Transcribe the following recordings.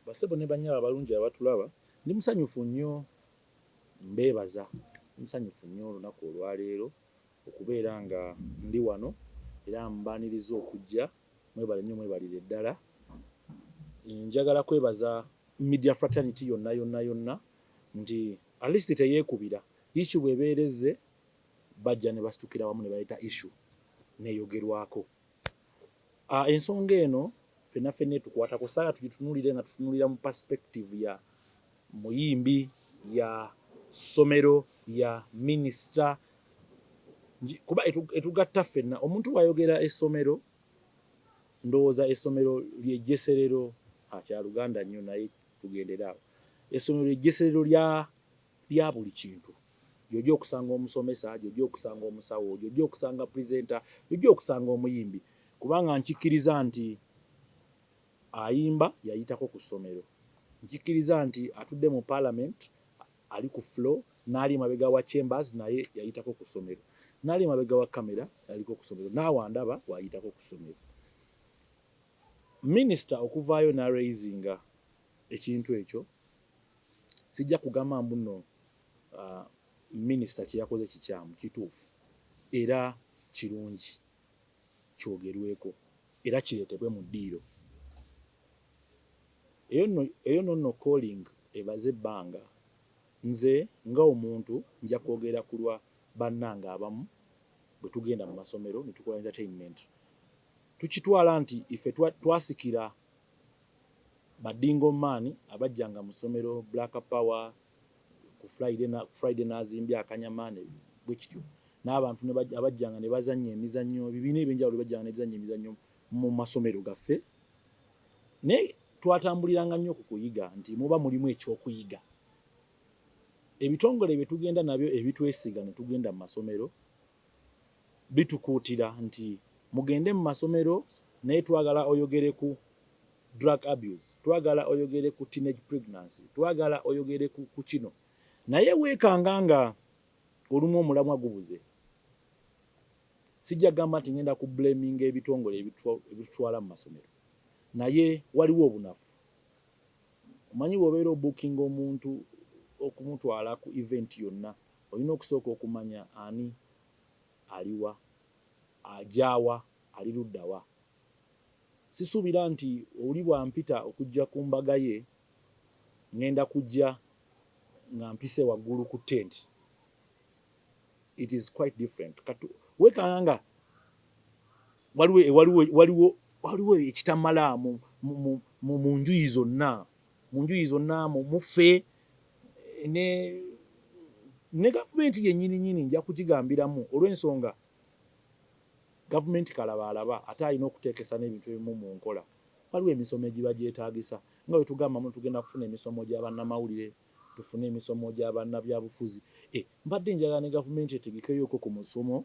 basebo ne banyaba abalungi abatulaba ndi musanyufu nnyo mbeebaza musanyufu nnyo olunaku olwaleero okubeera nga ndi wano era mbaaniriza okujja mwebale nnyo mwebalire ddala njagala kwebaza media fraternity yonna nti at least teyeekubira issue bwebeereze bajja ne basitukira wamu ne bayita issue neeyogerwako ensonga eno ffenna etukwatako saaga tugitunuulire nga tutunulira mu perspective ya muyimbi ya ssomero ya minisita kuba etugatta ffenna omuntu bw'ayogera essomero ndowooza essomero ly'ejjeserero kya Luganda nnyo naye tugendera awo essomero ly'ejjeserero lya buli kintu gy'ojja okusanga omusomesa gy'ojja okusanga omusawo gy'ojja okusanga purezenta gy'ojja okusanga omuyimbi kubanga nkikkiriza nti ayimba yayitako ku ssomero nkikkiriza nti atudde mu parliament ali ku floor n'ali mabega wa chambers naye yayitako ku ssomero n'ali mabega wa kamera yaliko ku ssomero n'awandaba wayitako ku ssomero minisita okuvaayo n'araisinga ekintu ekyo sijja kugamba mbuno minisita kyeyakoze kikyamu kituufu era kirungi kyogerweko era kireetebwe mu ddiiro eyo nno calling ebaze ebbanga nze nga omuntu nja kwogera ku lwa bannange abamu bwe tugenda mu masomero ne tukola entertainment tukitwala nti ife twasikira badingomaani abajjanga mu ssomero black power ku friday n'azimbye akanyamaane bwe kityo n'abantu abajjanga ne bazannya emizannyo ebibiina ebyenjawulo bajjanga ne bazannya emizannyo mu masomero gaffe naye twatambuliranga nnyo ku kuyiga nti muba mulimu ekyokuyiga ebitongole bye tugenda nabyo ebitwesiga ne tugenda mu masomero bitukuutira nti mugende mu masomero naye twagala oyogere ku drug abuse twagala oyogere ku teenage pregnancy twagala oyogere ku kino naye weekanga nga olumu omulamwa gubuze sijja gamba nti ngenda ku blaminga ebitongole ebitutwala mu masomero naye waliwo obunafu omanyi bw'obeera obukinga omuntu okumutwala ku event yonna olina okusooka okumanya ani aliwa ajaawa ali luddawa sisuubira nti oli bwampita okujja ku mbaga ye ngenda kujja nga mpise waggulu ku tent it is quite different weekanga nga waliwo ekitamala mu njuyi zonna muffe ne gavumenti yennyini nja kukigambiramu olw'ensonga gavumenti kalaba ate alina okuteekesa n'ebintu ebimu mu nkola waliwo emisomo egiba gyetaagisa nga bwe tugambamu tugenda kufuna emisomo gy'abannamawulire tufune emisomo gy'abannabyabufuzi mbadde njagala ne gavumenti etegekeyoko ku musomo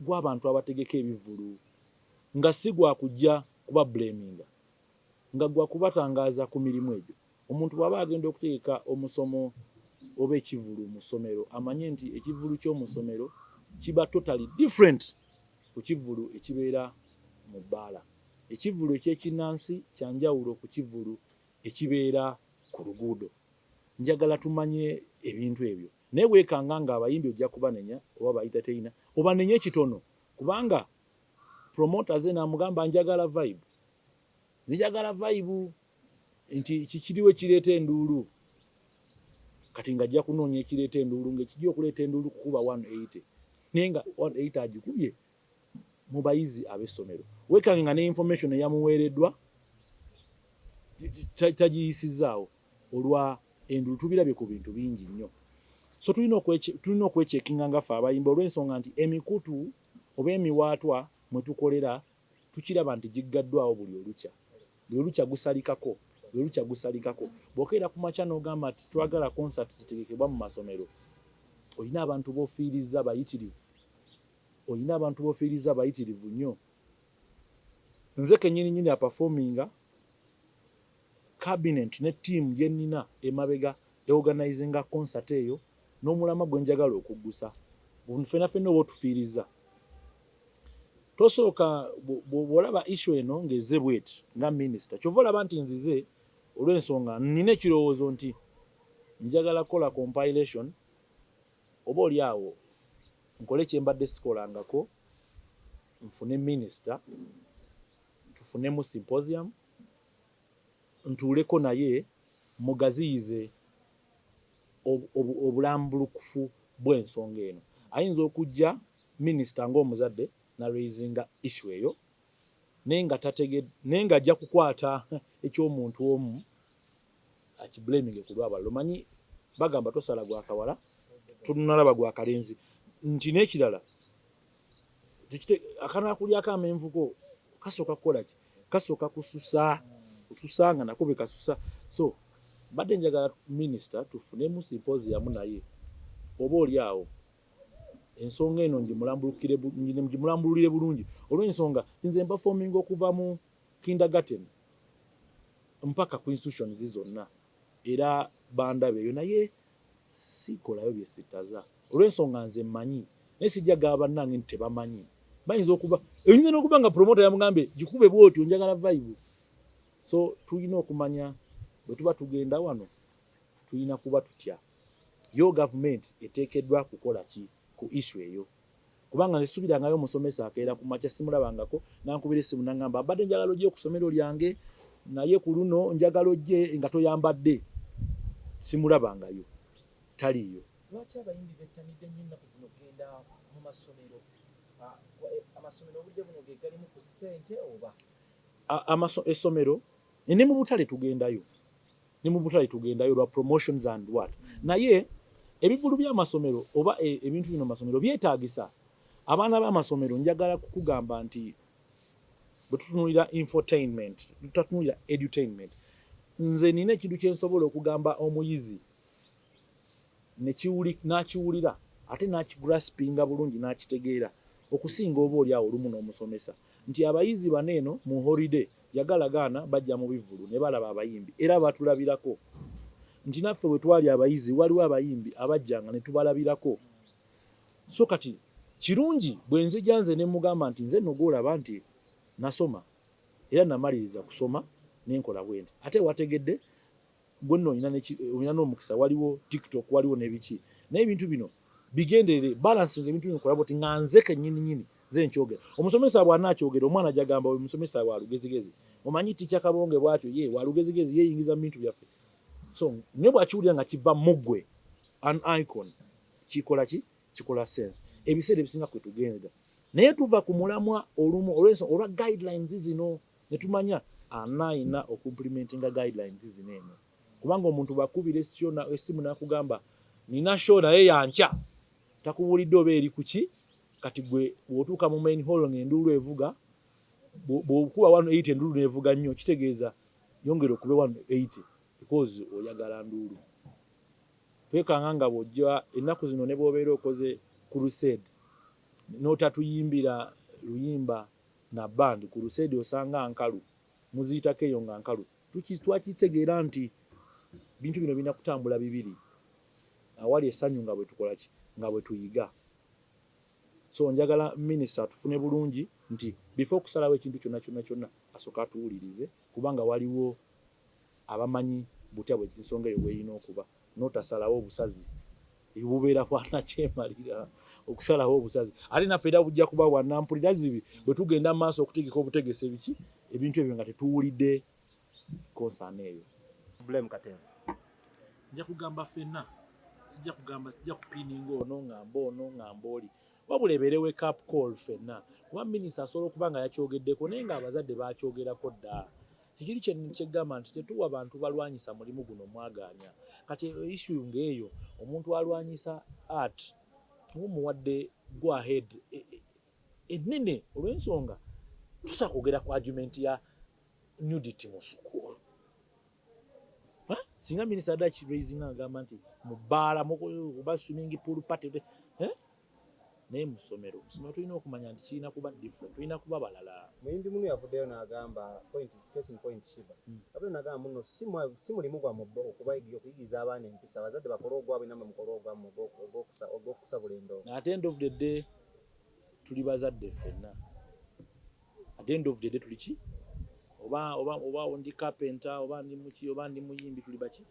gw'abantu abategeka ebivuulu nga si gwa kujja kuba blaminga nga gwa kubatangaaza ku mirimu egyo omuntu bw'aba agenda okutegeka omusomo oba ekivulu mu ssomero amanye nti ekivulu ky'omu ssomero kiba totally different ku kivulu ekibeera mu bbaala ekivulu ekyekinnansi kyanjawulo ku kivulu ekibeera ku luguudo njagala tumanye ebintu ebyo naye weekanga nga abayimbi ojja kubanenya oba bayita teyina obanenye kitono kubanga promoters namugamba njagala vibe nti kikiriwo ekireeta enduulu kati nga ajja kunoonya ekireeta enduulu ng'ekijja okuleeta enduulu kukuba 180 naye nga 180 agikubye mu bayizi ab'essomero weekange nga ne information eyamuweereddwa tagiyisizaawo olwa enduulu tubirabye ku bintu bingi nnyo so tulina okwekyekinga ngaffe abayimba olw'ensonga nti emikutu oba emiwaatwa mwe tukolera tukiraba nti giggaddwawo buli olukya gusalikako bw'okeera ku makya n'ogamba nti twagala concert zitegekebwa mu masomero olina abantu b'ofiiriza bayitirivu nnyo nze kennyini aperforminga cabinet ne team gye nnina emabega organizinga concert eyo n'omulama gwe njagala okuggusa ffenna oba otufiiriza tosooka bw'olaba issue eno ng'ezze bweti nga minisita kyova olaba nti nzize olw'ensonga nina ekirowoozo nti njagala kukola compilation oba oli awo nkole kyembadde sikolangako nfune minisita tufunemu symposium ntuuleko naye mugaziyize obulambulukufu bw'ensonga eno. Ayinza okujja minisita ng'omuzadde na raisinga issue eyo naye nga ajja kukwata eky'omuntu omu akiblaming ku lw'abalala. Omanyi bagamba tosala gwa kawala tunalaba gwa kalenzi nti n'ekirala akanaakulyako amenvuko kasooka kukola ki? Kasooka kususa nga nako bekasusa. So badde njagala minisita tufunemu symposium naye oba oli awo ensonga eno ngimulambululire bulungi olw'ensonga nze mperforming okuva mu kindergarten mpaka ku institutions zonna era bandabeeyo naye sikolayo bye sitaza olw'ensonga nze mmanyi naye sijja gaba bannange nti tebamanyi bayinza n'okuba nga promoter yamugambye gikube bw'otyo njagala vibe. So tulina okumanya bwe tuba tugenda wano tulina kuba tutya yo government eteekeddwa kukola ki ku issue eyo kubanga nze subirangayo omusomesa akeera ku makya simulabangako nankubira essimu nangamba abadde njagala ojje ku ssomero lyange naye ku luno njagala ojje nga toyambadde simulabangayo taliyo. Lwaki abayimbi bettanidde nnyo ennaku zino genda mu masomero? Amasomero obudde buno ge galimu ku ssente oba essomero ne mu butale tugendayo lwa promotions and what naye ebivulu by'amasomero oba ebintu bino masomero byetaagisa abaana b'amasomero. Njagala kukugamba nti bwe tutunulira infotainment tutatunulira edutainment. Nze nina ekintu kye nsobola okugamba omuyizi n'akiwulira ate n'akigraspinga bulungi n'akitegeera okusinga oba oli awo olumu n'omusomesa nti abayizi bano eno mu holiday yagalagaana bajja mu bivulu ne balaba abayimbi era batulabirako nti naffe bwe twali abayizi waliwo abayimbi abajjanga ne tubalabirako. So kati kirungi bwe nzija nze ne mugamba nti nze nno gw'olaba nti nasoma era namaliriza kusoma nenkola bwenti ate wategedde gwe nno olina n'omukisa waliwo TikTok waliwo n'ebiki naye ebintu bino bigenderere balancing ebintu bino kola boti nga nze kennyini ze nkyogera. Omusomesa bw'anaakyogera omwana ajagamba oyo omusomesa wa lugezigezi omanyi ticca Kabonge bw'atyo ye wa lugezigezi yeeyingiza mu bintu byaffe. So ne bw'akiwulira nga kiva muggwe an icon kikola ki? Kikola sense. Ebiseera ebisinga kwe tugenda naye tuva ku mulamwa olumu olwa guidelines zino ne tumanya anaayina okumplementinga guidelines zino eno kubanga omuntu bakubira essimu n'akugamba nina show naye yankya takubuulidde oba eri kuki kati gwe bw'otuuka mu main hall ng'enduulu evuga bw'okuba 180 enduulu neevuga nnyo kitegeeza yongera okube 180 because oyagala nduulu. Twekanga nga bw'ojja ennaku zino ne bw'obeera okoze crusade n'otatuyimbira luyimba na band crusade osanga nkalu muziyitako eyo nga nkalu twakitegeera nti bintu bino birina kutambula bibiri awali essanyu nga bwe tukola ki nga bwe tuyiga. So njagala minisita tufune bulungi nti before okusalawo ekintu kyonna asooka atuwulirize kubanga waliwo abamanyi butya bwe ensonga eyo bw'erina okuba n'otasalawo obusazi bubeera bwanakyemalira okusalawo obusazi ate naffe era bujja kuba bwannampulira zibi bwe tugenda mu maaso okutegeka obutegese biki ebintu ebyo nga tetuwulidde konsana eyo. Katel Nja kugamba ffenna sijja kupiininga ono ng'amba oli wabula ebeere wake up call ffenna kuba minisita asobola okuba nga yakyogeddeko naye ng'abazadde baakyogerako dda. Kikiri kyegamba nti tetuwa bantu balwanyisa mulimu guno mwagaanya kati issue ng'eyo omuntu alwanyisa art mumuwadde go ahead ennene olw'ensonga tusa kwogera ku argument ya nudity mu school. Singa minisita adda kiraisinga agamba nti mu bbaala oba swimming pool party naye mu ssomero tulina okumanya nti kirina kuba different tulina kuba balala. Muyimbi muno yavuddeyo n'agamba case in point Sheebah abadde n'agamba muno si mulimu gwammwe okuyigiriza abaana empisa abazadde bakole ogwabwe namwe mukole ogwammwe ogw'okusabula endowooza. At end of the day tuli bazadde ffenna at the end of the day tuli ki oba ndi carpenter oba ndi muki oba ndi muyimbi tuli baki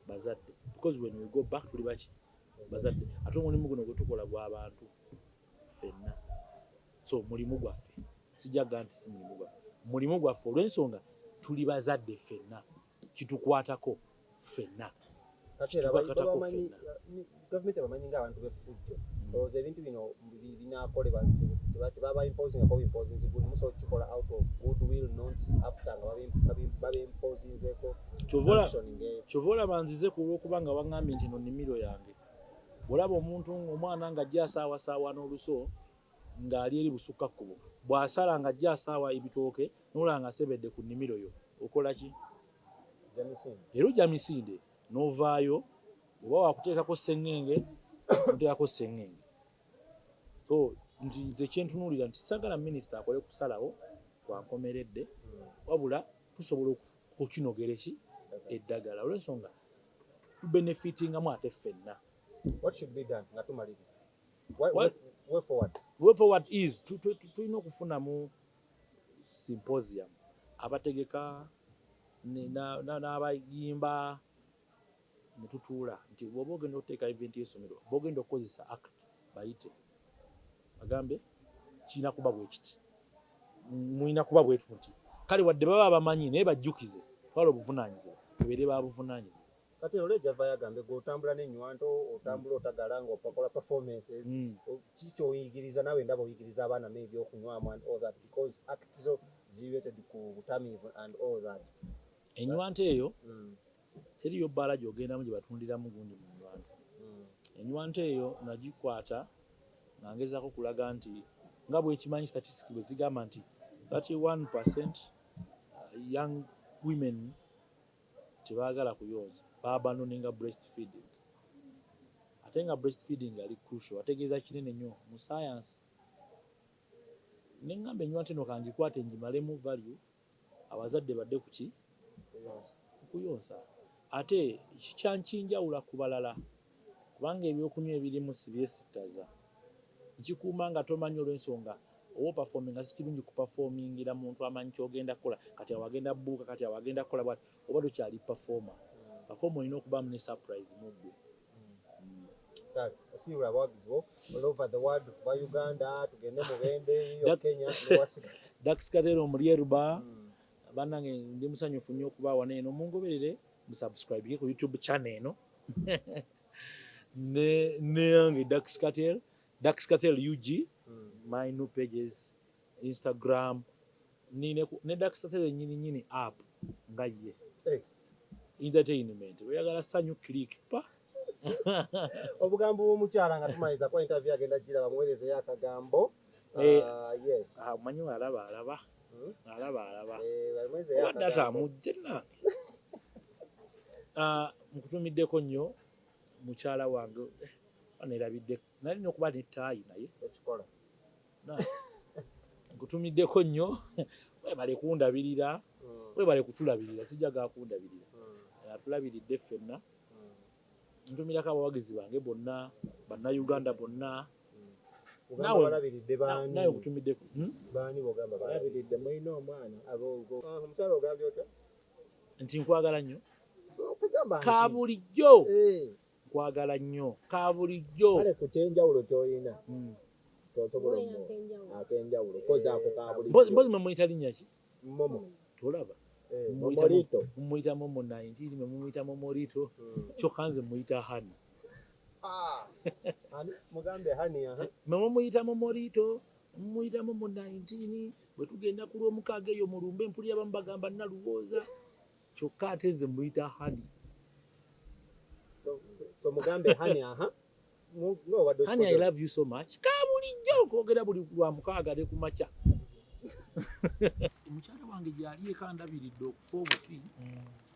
bazadde, because when we go back tuli baki bazadde. Ate omulimu guno gwe tukola gw'abantu ffenna, so mulimu gwaffe, sijaga nti si mulimu gwaffe, mulimu gwaffe olw'ensonga tuli bazadde ffenna, kitukwatako ffenna. Gavumenti abamanyi ng'abantu b'effujjo, olowooza ebintu bino binaakolebwa tebaba imposingako bimposinzi buli musobola kukikola out of goodwill not after nga babimposinzeeko. Kyova olaba nzize ku lw'okuba nga waŋŋambye nti no nnimiro yange. Bw'olaba omuntu omwana ng'ajja asaawasaawa n'oluso ng'ali eri busukkakkubo, bw'asala ng'ajja asaawa ebitooke n'olaba ng'asebedde ku nnimiro yo, okola ki? Era ojja misinde n'ovaayo, oba waakuteekako sseŋŋenge oteekako sseŋŋenge. So nze kyentunuulira nti sagala minisita akole kusalawo kwankomeredde, wabula tusobola okukinogera ki eddagala olw'ensonga tubenefitingamu ate ffenna. What should be done nga tumaliriza? Way forward. Way forward is tulina okufunamu symposium abategeka n'abayimba ne tutuula nti bw'oba ogenda okuteeka event y'essomero bw'ogenda okukozesa act bayite bagambe kirina kuba bwe kiti, mulina kuba bwetu nti kale wadde baba abamanyi naye bajjukize twala obuvunaanyizibwa tubeere ba buvunaanyizibwa. Kati olwo ejjava yagambe gw'otambula n'ennywanto otambula otagala ng'okola performances kiki oyigiriza naawe ndaba oyigiriza abaana n'ebyokunywamu and all that because act zo zirelated ku butamiivu and all that. Ennywanto eyo teriyo bbaala gy'ogendamu gye batundiramu gundi mu nnywanto. Ennywanto eyo nagikwata nga ngezaako kulaga nti nga bwekimanyi statistic bwe zigamba nti 31% young women tebaagala kuyonsa baabandooninga breastfeeding. Ate nga breastfeeding ali crucial, ategeeza kinene nnyo mu science. Ne ngamba ennywanto eno kangikwate ngimalemu value abazadde badde ku ki? Kuyonsa. Ate kikyankinjawula ku balala kubanga ebyokunywa ebirimu si byesittaza. Nkikuuma nga tomanyi olw'ensonga oba opafominga si kirungi kupafomingira muntu amanyi ky'ogenda kukola, kati awo agenda buuka, kati awo agenda kukola bwati, oba tokyali performer. Performer olina okubaamu ne surprise mu ggwe. Osiibula abawagizi all over the world kuva Uganda tugende Mubende yo Kenya ne Wasigati. Dax Katel omulyeruba bannange ndi musanyufu nnyo okuba wano eno mungoberere musubscribe ku YouTube channel eno ne yange Dax Katel UG my new pages Instagram ne Dax Katel nyini app nga ye entertainment oyagala sanyu click pa obugambo bw'omukyala nga tumaliriza kwa interview agenda giraba muweerezeyo akagambo. Yes. Manyi alaba data mujje nange nkutumiddeko nnyo mukyala wange anerabidde nalina okuba netaayi naye ekikola nkutumiddeko nnyo webale kundabirira webale kutulabirira sijaga kundabirira atulabiridde ffenna ntumirako abawagizi bange bonna bannayuganda bonna nawe okutumiddeko baani bogamba balabiridde mulina omwana omukyala ogambye otya nti nkwagala nnyo kabulijjo nkwagala nnyo kabulijjo kale ku kyenjawulo ky'olina tosobola akenjawulo kozi ako kabulijjo mpozi mumuyita linnya ki momo tolaba Momorito mumuyita momo 19 mumuyita momorito kyokka nze muyita hani mugambe hani mumuyita momorito mumuyita momo 19 bwe tugenda ku lw'omukaaga eyo mulumbe mpuli abamu bagamba naluwooza kyokka ate nze muyita hani so mugambe hani hani I love you so much kabulijjo kwogera buli lwa mukaaga ne ku makya mukyala wange gyali ekandabiridde okufa obufi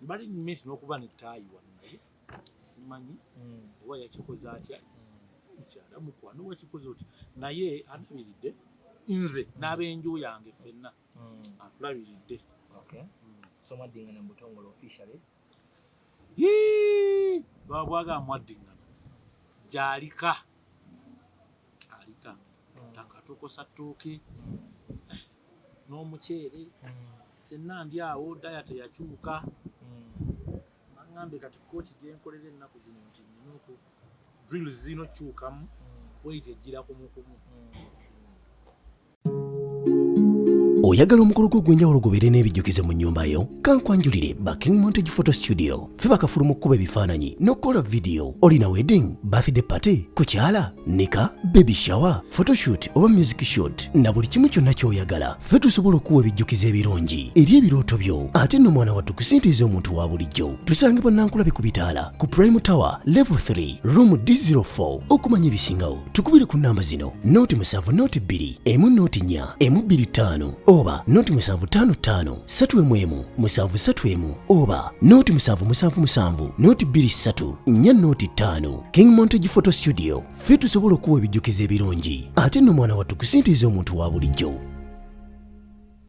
mbali nimesi n'okuba netaayi wano naye simanyi oba yakikoze atya mukyala mukwano wakikoze oti naye andabiridde nze n'ab'enju yange ffenna atulabiridde. So mwaddingana mu butongole officially baba bwagala mwaddingana gyalika alika takatokosa ttooke n'omuceere senna ndi awo diet yakyuka ŋŋambe kati kooki gye nkolera ennaku zino nti nina oku drills zino kyukamu weight ejjira kumukumu. Oyagala omukolo gw'enjawulo gubeere n'ebijjukizo mu nnyumba yo? Kankwanjulire ba King Montage Photo Studio. Ffe bakafulu mu kkuba ebifaananyi n'okukola video. Olina wedding, birthday party, kukyala, nika, baby shower, photoshoot oba music shoot na buli kimu kyonna ky'oyagala. Ffe tusobola okuwa ebijjukizo ebirungi eri ebirooto byo. Ate nno mwana wattu kusintiiza omuntu wa bulijjo. Tusange Bannankulabe ku Bitaala ku Prime Tower Level 3 Room D04. Okumanya ebisingawo tukubire ku nnamba zino: 0702 104 125 oba 0755 311 731 oba 0777 223 405. King Montage Photo Studio. Ffe tusobola okuwa ebijjukizo ebirungi ate nno mwana wattu kusintiiza omuntu wa bulijjo.